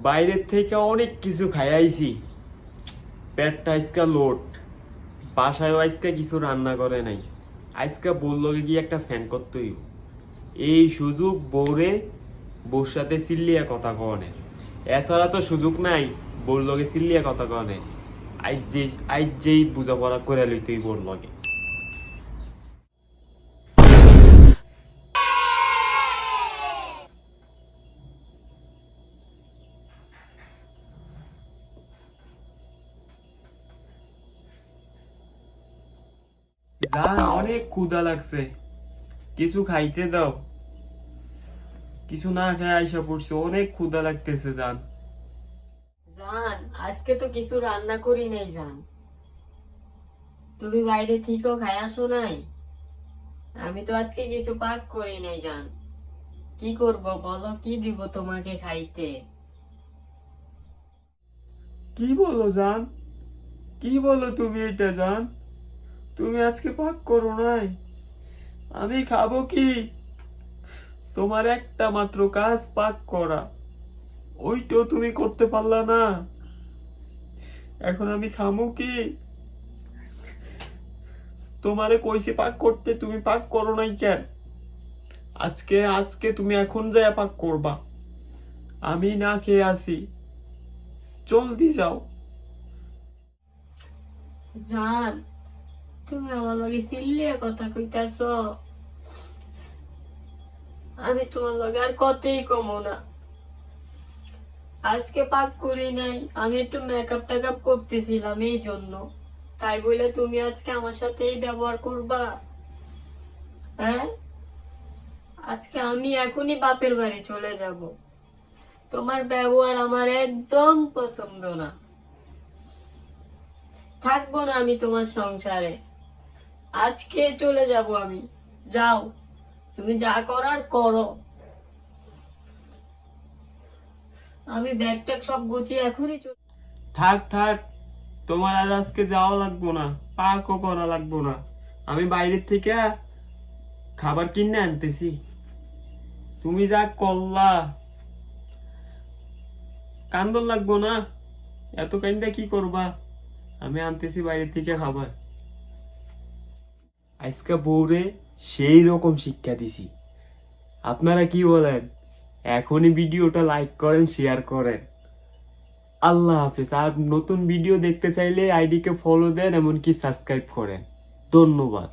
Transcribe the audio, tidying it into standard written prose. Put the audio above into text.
বাইরের থেকে অনেক কিছু খাই আইছি, পেটটা আজকা লোড। বাসায় আজকে কিছু রান্না করে নাই, আজকে বললো কি একটা ফ্যান করতেই। এই সুযোগ বউরে বউর সাথে সিল্লিয়া কথা কনে, এছাড়া তো সুযোগ নাই বউর লগে সিল্লিয়া কথা কনে। আজ যেই বোঝাপড়া করে লইতেই বউর লগে। জান অনেক ক্ষুধা লাগছে, কিছু খাইতে দাও। কিছু না খেয়ে আইসা পড়ছে, অনেক ক্ষুধা লাগতেছে জান। জান আজকে তো কিছু রান্না করি নাই জান, তুমি বাইরে থেকেও খাই আসো নাই। আমি তো আজকে কিছু পাক করি নাই জান, কি করব বলো, কি দিব তোমাকে খাইতে? কি বলো জান, কি বলো তুমি এটা জান? তুমি আজকে পাক করো নাই, আমি খাবো কি? তোমার একটা মাত্র কাজ পাক করা, ওইটাও তুমি করতে পারলা না, এখন আমি খামু কি? তোমারে কইছি পাক করতে, তুমি পাক করো নাই কেন? আজকে আজকে তুমি এখন যায় পাক করবা, আমি না খেয়ে আসি, জলদি যাও। জান তুমি আমার লগে সিল্লিয়া কথা কইতাছ, আমি তোমার লগে আর কতই কমো না। আজকে পাক করি নাই, আমি একটু মেকআপ টেকআপ করতেছিলাম এই জন্য, তাই বলে তুমি আজকে আমার সাথে এই ব্যবহার করবা? হ্যাঁ, আজকে আমি এখনই বাপের বাড়ি চলে যাব, তোমার ব্যবহার আমার একদম পছন্দ না, থাকবো না আমি তোমার সংসারে, আজকে চলে যাব আমি। যাও, তুমি যা করার করো, আমি ব্যাগ ট্যাগ সব গুছিয়ে এখনই থাক থাক, তোমার আর আজকে যাওয়া লাগবো না, পাকও করা লাগবো না। আমি বাইরের থেকে খাবার কিনে আনতেছি, তুমি যা করলা। কান্দন লাগবো না, এত কান্দা কি করবা? আমি আনতেছি বাইরে থেকে খাবার। আজকে বউরে সেই রকম শিক্ষা দিছি। আপনারা কি বলেন? এখনই ভিডিওটা লাইক করেন, শেয়ার করেন। আল্লাহ হাফেজ। আর নতুন ভিডিও দেখতে চাইলে আইডিকে ফলো দেন, এমনকি সাবস্ক্রাইব করেন। ধন্যবাদ।